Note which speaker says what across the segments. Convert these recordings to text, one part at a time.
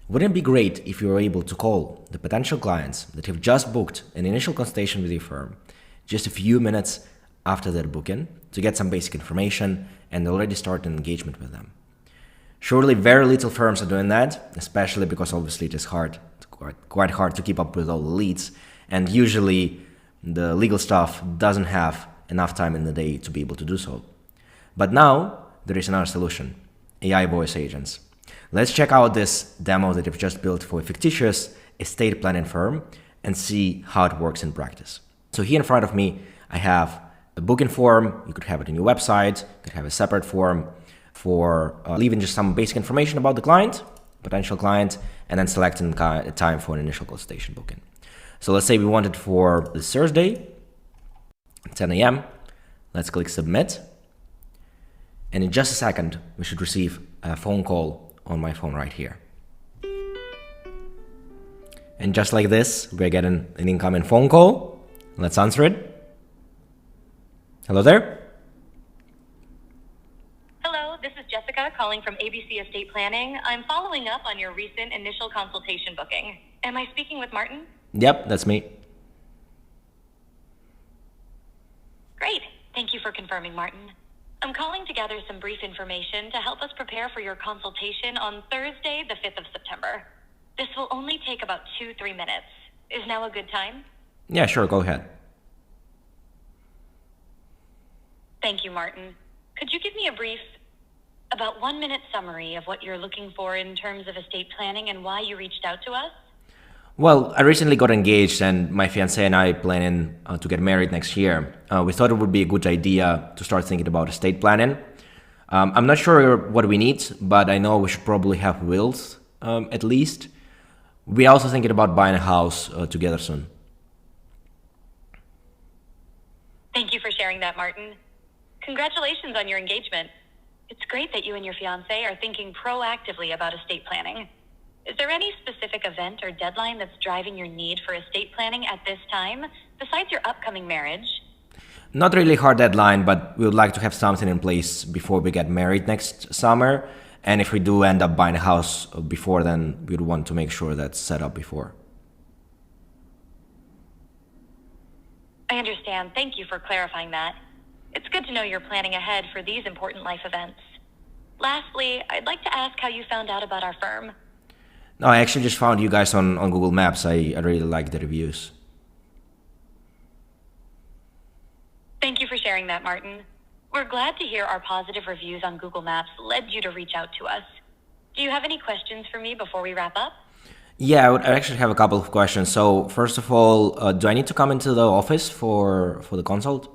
Speaker 1: Wouldn't it be great if you were able to call the potential clients that have just booked an initial consultation with your firm just a few minutes after their booking to get some basic information and already start an engagement with them? Surely very little firms are doing that, especially because obviously it is quite hard to keep up with all the leads, and usually the legal staff doesn't have enough time in the day to be able to do so. But now there is another solution: AI voice agents. Let's check out this demo that I've just built for a fictitious estate planning firm and see how it works in practice. So here in front of me, I have a booking form. You could have it on your website. You could have a separate form for leaving just some basic information about the client, potential client, and then selecting a time for an initial consultation booking. So let's say we want it for this Thursday, 10 a.m. Let's click submit. And in just a second, we should receive a phone call on my phone right here. And just like this, we're getting an incoming phone call. Let's answer it. Hello there.
Speaker 2: Hello, this is Jessica calling from ABC Estate Planning. I'm following up on your recent initial consultation booking. Am I speaking with Martin?
Speaker 1: Yep, that's me.
Speaker 2: Great. Thank you for confirming, Martin. I'm calling to gather some brief information to help us prepare for your consultation on Thursday, the 5th of September. This will only take about 2-3 minutes. Is now a good time?
Speaker 1: Yeah, sure, go ahead.
Speaker 2: Thank you, Martin. Could you give me a brief, about 1-minute summary of what you're looking for in terms of estate planning and why you reached out to us?
Speaker 1: Well, I recently got engaged and my fiancé and I planning to get married next year. We thought it would be a good idea to start thinking about estate planning. I'm not sure what we need, but I know we should probably have wills at least. We're also thinking about buying a house together soon.
Speaker 2: Thank you for sharing that, Martin. Congratulations on your engagement. It's great that you and your fiancé are thinking proactively about estate planning. Is there any specific event or deadline that's driving your need for estate planning at this time, besides your upcoming marriage?
Speaker 1: Not really hard deadline, but we would like to have something in place before we get married next summer. And if we do end up buying a house before then, we'd want to make sure that's set up before.
Speaker 2: I understand. Thank you for clarifying that. It's good to know you're planning ahead for these important life events. Lastly, I'd like to ask how you found out about our firm.
Speaker 1: No, I actually just found you guys on Google Maps. I really like the reviews.
Speaker 2: Thank you for sharing that, Martin. We're glad to hear our positive reviews on Google Maps led you to reach out to us. Do you have any questions for me before we wrap up?
Speaker 1: Yeah, I actually have a couple of questions. So first of all, do I need to come into the office for the consult?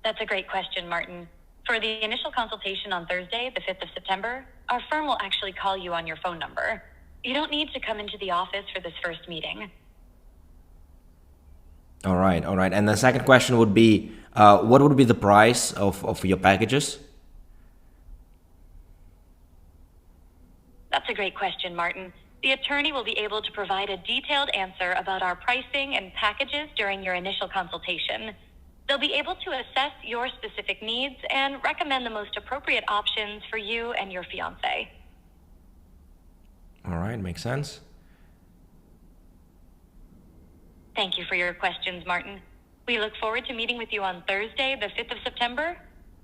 Speaker 2: That's a great question, Martin. For the initial consultation on Thursday, the 5th of September, our firm will actually call you on your phone number. You don't need to come into the office for this first meeting.
Speaker 1: All right. And the second question would be, what would be the price of your packages?
Speaker 2: That's a great question, Martin. The attorney will be able to provide a detailed answer about our pricing and packages during your initial consultation. They'll be able to assess your specific needs and recommend the most appropriate options for you and your fiancé.
Speaker 1: All right, makes sense.
Speaker 2: Thank you for your questions, Martin. We look forward to meeting with you on Thursday, the 5th of September.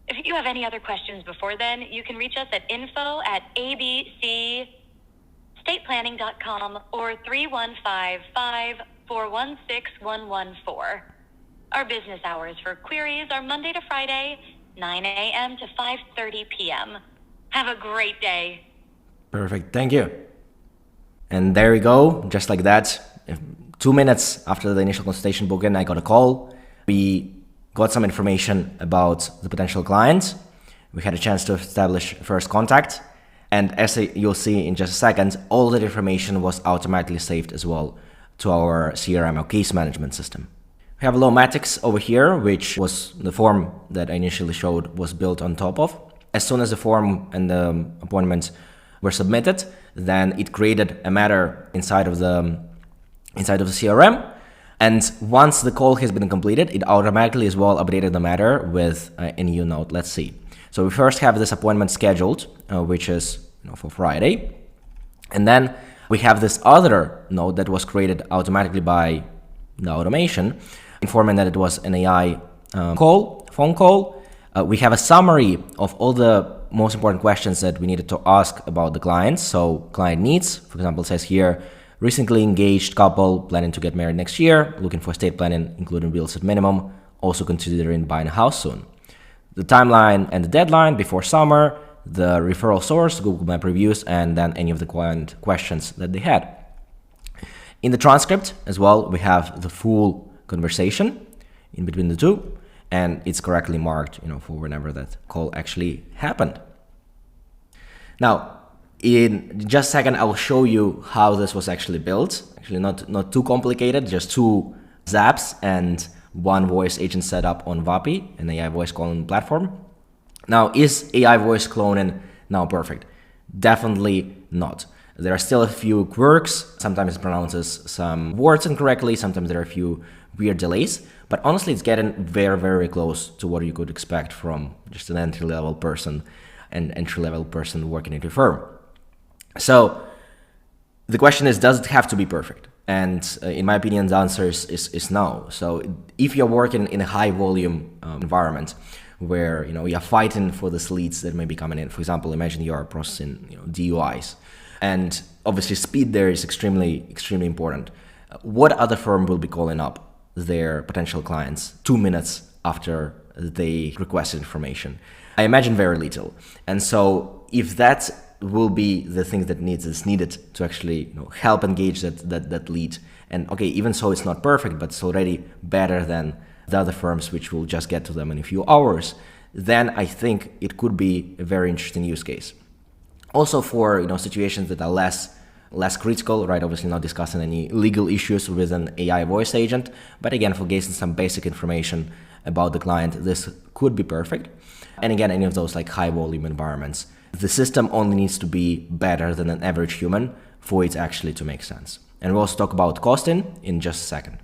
Speaker 2: If you have any other questions before then, you can reach us at info@abcstateplanning.com or 315-5416114. Our business hours for queries are Monday to Friday, 9 a.m. to 5:30 p.m. Have a great day.
Speaker 1: Perfect, thank you. And there we go, just like that. 2 minutes after the initial consultation booking, I got a call. We got some information about the potential client. We had a chance to establish first contact. And as you'll see in just a second, all that information was automatically saved as well to our CRM, or case management system. We have Lomatics over here, which was the form that I initially showed was built on top of. As soon as the form and the appointments were submitted, then it created a matter inside of the CRM. And once the call has been completed, it automatically as well updated the matter with a new note. Let's see. So we first have this appointment scheduled, which is for Friday. And then we have this other node that was created automatically by the automation, informing that it was an AI phone call. We have a summary of all the most important questions that we needed to ask about the client. So client needs, for example, says here, recently engaged couple planning to get married next year, looking for estate planning, including bills at minimum, also considering buying a house soon. The timeline and the deadline before summer, the referral source, Google Map reviews, and then any of the client questions that they had. In the transcript as well, we have the full conversation in between the two, and it's correctly marked, for whenever that call actually happened. Now, in just a second, I will show you how this was actually built. Actually, not too complicated, just 2 Zaps and 1 voice agent set up on Vapi, an AI voice cloning platform. Now, is AI voice cloning now perfect? Definitely not. There are still a few quirks. Sometimes it pronounces some words incorrectly. Sometimes there are a few weird delays. But honestly, it's getting very, very close to what you could expect from just an entry-level person working at your firm. So the question is, does it have to be perfect? And in my opinion, the answer is no. So if you're working in a high volume environment where you're fighting for the leads that may be coming in, for example, imagine you are processing DUIs, and obviously speed there is extremely important. What other firm will be calling up their potential clients 2 minutes after they request information? I imagine very little. And so if that will be the thing that is needed to actually help engage that lead, and okay, even so it's not perfect, but it's already better than the other firms which will just get to them in a few hours, then I think it could be a very interesting use case. Also for situations that are less critical, right? Obviously not discussing any legal issues with an AI voice agent, but again, for getting some basic information about the client, this could be perfect. And again, any of those like high volume environments, the system only needs to be better than an average human for it actually to make sense. And we'll also talk about costing in just a second.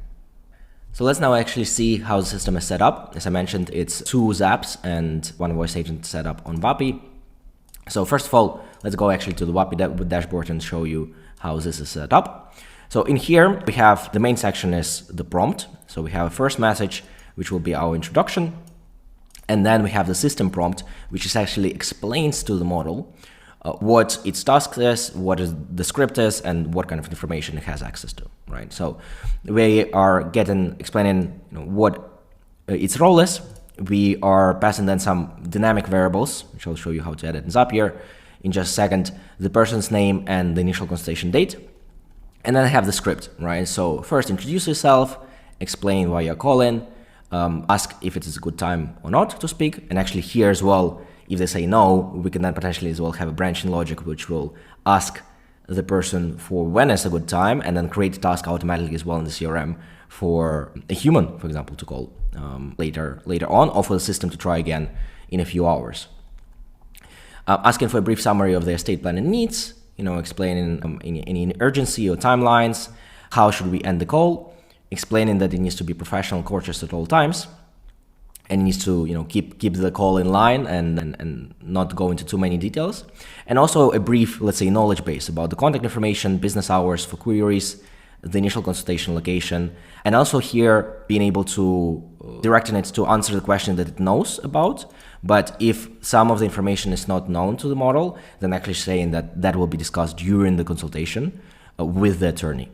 Speaker 1: So let's now actually see how the system is set up. As I mentioned, it's 2 Zaps and 1 voice agent set up on Vapi. So first of all, let's go actually to the Vapi dashboard and show you how this is set up. So in here, we have the main section is the prompt. So we have a first message, which will be our introduction. And then we have the system prompt, which is actually explains to the model what its task is, what is the script is, and what kind of information it has access to, right? So we are explaining what its role is. We are passing then some dynamic variables, which I'll show you how to edit in Zapier in just a second, the person's name and the initial consultation date. And then I have the script, right? So first introduce yourself, explain why you're calling, ask if it is a good time or not to speak. And actually here as well, if they say no, we can then potentially as well have a branching logic, which will ask the person for when is a good time and then create a task automatically as well in the CRM for a human, for example, to call later on, or for the system to try again in a few hours. Asking for a brief summary of their estate planning needs, explaining any urgency or timelines, how should we end the call, explaining that it needs to be professional, courteous at all times, and it needs to keep the call in line and not go into too many details, and also a brief, let's say, knowledge base about the contact information, business hours for queries, the initial consultation location, and also here being able to directing it to answer the question that it knows about. But if some of the information is not known to the model, then actually saying that will be discussed during the consultation with the attorney.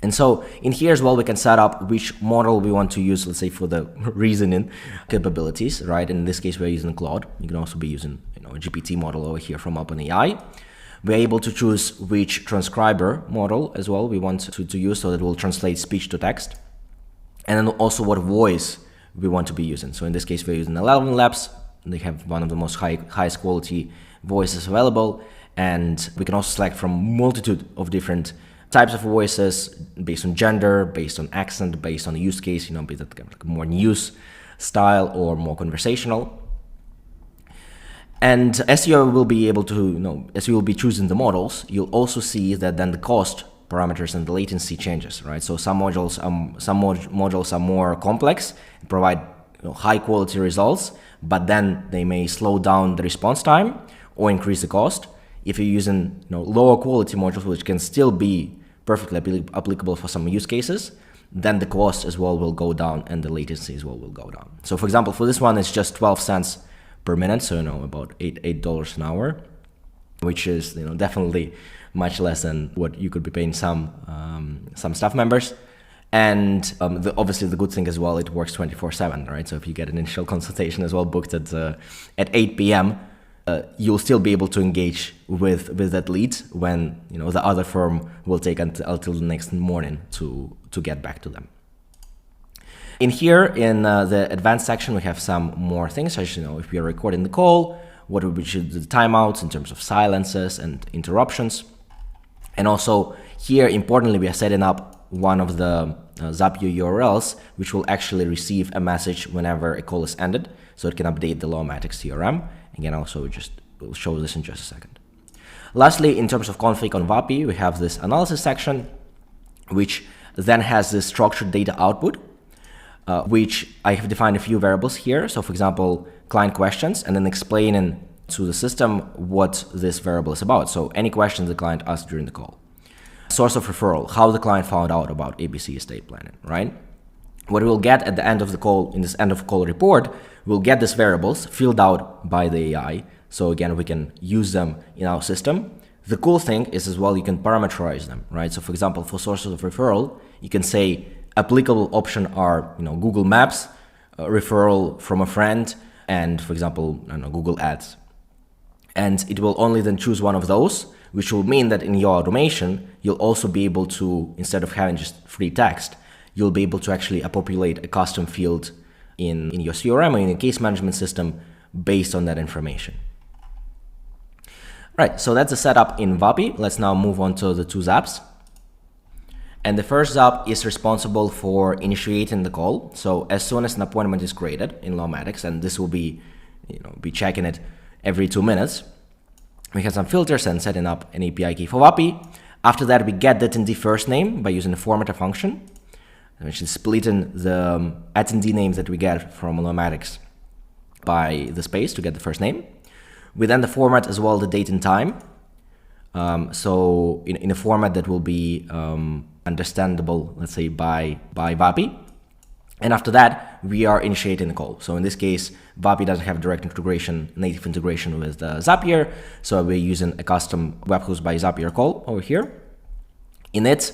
Speaker 1: And so in here as well, we can set up which model we want to use, let's say, for the reasoning capabilities, right? In this case, we're using Claude. You can also be using a GPT model over here from OpenAI. We're able to choose which transcriber model as well we want to use, so that it will translate speech to text. And then also what voice we want to be using. So in this case, we're using 11 Labs. They have one of the most highest quality voices available. And we can also select from multitude of different types of voices based on gender, based on accent, based on the use case, be that like more news style or more conversational. And as you will be able to, as you will be choosing the models, you'll also see that then the cost parameters and the latency changes, right? So some modules are more complex, provide high quality results, but then they may slow down the response time, or increase the cost. If you're using lower quality modules, which can still be perfectly applicable for some use cases, then the cost as well will go down and the latency as well will go down. So for example, for this one, it's just 12 cents per minute, so about $8 an hour, which is definitely much less than what you could be paying some staff members. And obviously the good thing as well, it works 24/7, right? So if you get an initial consultation as well booked at 8 p.m., you'll still be able to engage with that lead when the other firm will take until the next morning to get back to them. In here, in the advanced section, we have some more things, such as if we are recording the call, what we should do the timeouts in terms of silences and interruptions. And also here, importantly, we are setting up one of the Zapier URLs, which will actually receive a message whenever a call is ended, so it can update the Lawmatics CRM. Again, also we'll show this in just a second. Lastly, in terms of config on Vapi, we have this analysis section, which then has this structured data output, which I have defined a few variables here. So for example, client questions, and then explaining to the system what this variable is about. So any questions the client asked during the call. Source of referral, how the client found out about ABC estate planning, right? What we'll get at the end of the call, in this end of call report, we'll get these variables filled out by the AI. So again, we can use them in our system. The cool thing is as well, you can parameterize them, right? So for example, for sources of referral, you can say applicable option are, Google Maps, referral from a friend, and for example, Google Ads. And it will only then choose one of those, which will mean that in your automation, you'll also be able to, instead of having just free text, you'll be able to actually populate a custom field in your CRM or in your case management system based on that information. Right, so that's the setup in Vapi. Let's now move on to the two Zaps. And the first Zap is responsible for initiating the call. So as soon as an appointment is created in Lawmatics, and this will be, be checking it every 2 minutes, we have some filters and setting up an API key for Vapi. After that, we get the attendee first name by using the formatter function, which is splitting the attendee names that we get from Lawmatics by the space to get the first name. We then format as well the date and time. So in a format that will be understandable, let's say, by Vapi. And after that, we are initiating the call. So in this case, Vapi doesn't have direct integration, native integration with Zapier. So we're using a custom webhooks by Zapier call over here. In it,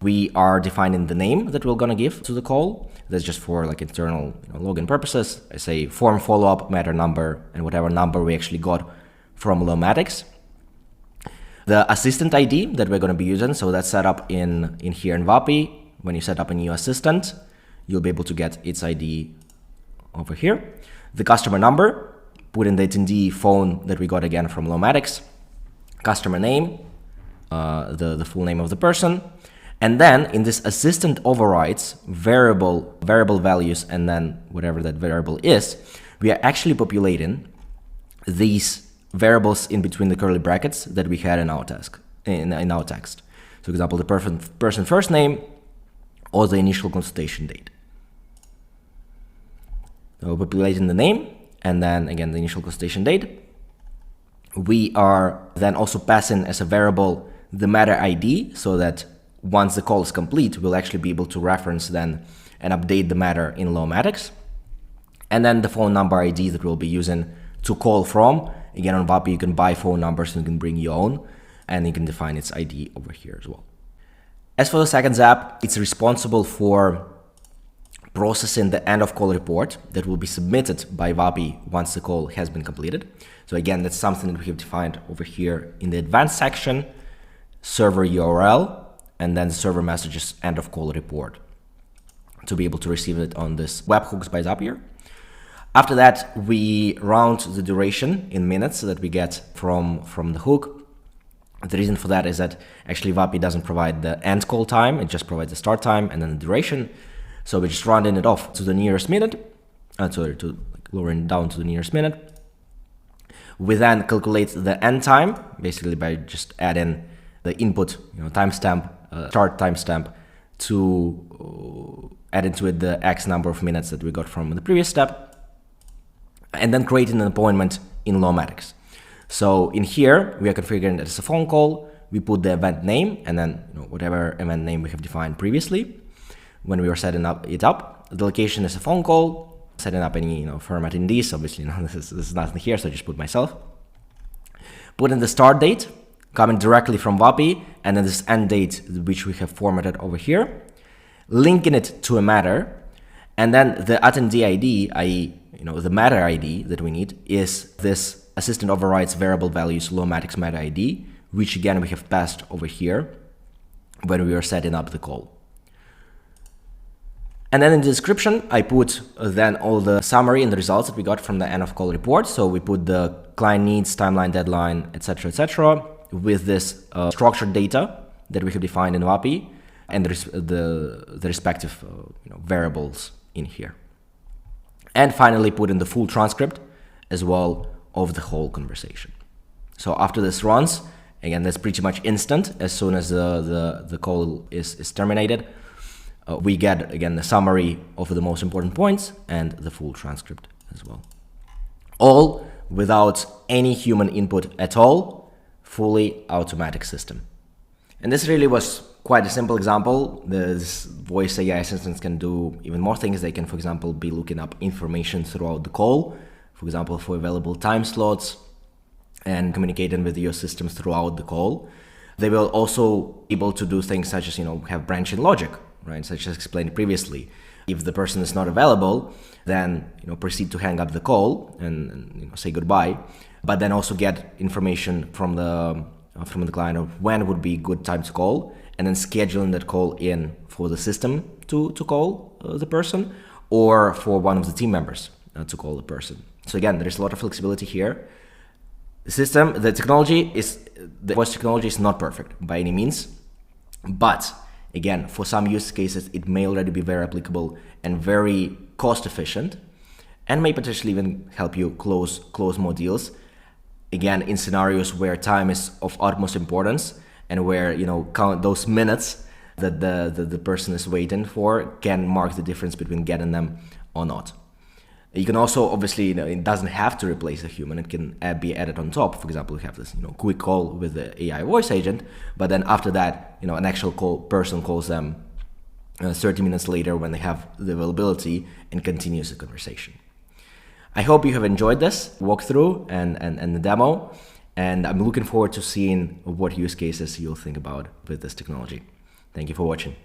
Speaker 1: we are defining the name that we're going to give to the call. That's just for internal login purposes. I say form follow-up, matter number, and whatever number we actually got from Lawmatics. The assistant ID that we're going to be using, so that's set up in here in Vapi. When you set up a new assistant, you'll be able to get its ID over here. The customer number, put in the attendee phone that we got again from Lawmatics. Customer name, the full name of the person. And then in this assistant overrides variable values, and then whatever that variable is, we are actually populating these variables in between the curly brackets that we had in our text. So for example, the person first name or the initial consultation date. So populating the name and then again the initial consultation date. We are then also passing as a variable the matter ID, so that once the call is complete, we'll actually be able to reference then and update the matter in Lawmatics. And then the phone number ID that we'll be using to call from. Again, on Vapi, you can buy phone numbers and you can bring your own, and you can define its ID over here as well. As for the second Zap, it's responsible for processing the end of call report that will be submitted by Vapi once the call has been completed. So again, that's something that we have defined over here in the advanced section, server URL, and then server messages end of call report to be able to receive it on this webhooks by Zapier. After that, we round the duration in minutes that we get from the hook. The reason for that is that actually Vapi doesn't provide the end call time, it just provides the start time and then the duration. So we're just rounding it off to the nearest minute, lowering down to the nearest minute. We then calculate the end time, basically by just adding the input, timestamp, start timestamp, to add into it the X number of minutes that we got from the previous step, and then creating an appointment in Lawmatics. So in here, we are configuring it as a phone call. We put the event name and then whatever event name we have defined previously when we were setting it up. The location is a phone call. Setting up any formatting these, obviously this is nothing here, so I just put myself. Put in the start date coming directly from Vapi, and then this end date which we have formatted over here, linking it to a matter, and then the attendee ID, i.e. the matter ID that we need, is this assistant overrides variable values Lomatics matter ID, which again we have passed over here when we were setting up the call. And then in the description, I put then all the summary and the results that we got from the end of call report. So we put the client needs, timeline, deadline, etc., with this structured data that we have defined in Vapi and the respective variables in here. And finally, put in the full transcript as well of the whole conversation. So after this runs, again, that's pretty much instant. As soon as the call is terminated, we get, again, the summary of the most important points and the full transcript as well. All without any human input at all, fully automatic system. And this really was quite a simple example. This voice AI assistants can do even more things. They can, for example, be looking up information throughout the call, for example, for available time slots, and communicating with your systems throughout the call. They will also be able to do things such as, have branching logic, right? Such as explained previously. If the person is not available, then proceed to hang up the call and say goodbye, but then also get information from the client of when would be a good time to call, and then scheduling that call in for the system to call the person, or for one of the team members to call the person. So again, there is a lot of flexibility here. The voice technology is not perfect by any means, but again, for some use cases, it may already be very applicable and very cost efficient, and may potentially even help you close more deals. Again, in scenarios where time is of utmost importance and where count those minutes that the person is waiting for can mark the difference between getting them or not. You can also, obviously, it doesn't have to replace a human. It can be added on top. For example, we have this quick call with the AI voice agent, but then after that, an actual person calls them 30 minutes later when they have the availability and continues the conversation. I hope you have enjoyed this walkthrough and the demo, and I'm looking forward to seeing what use cases you'll think about with this technology. Thank you for watching.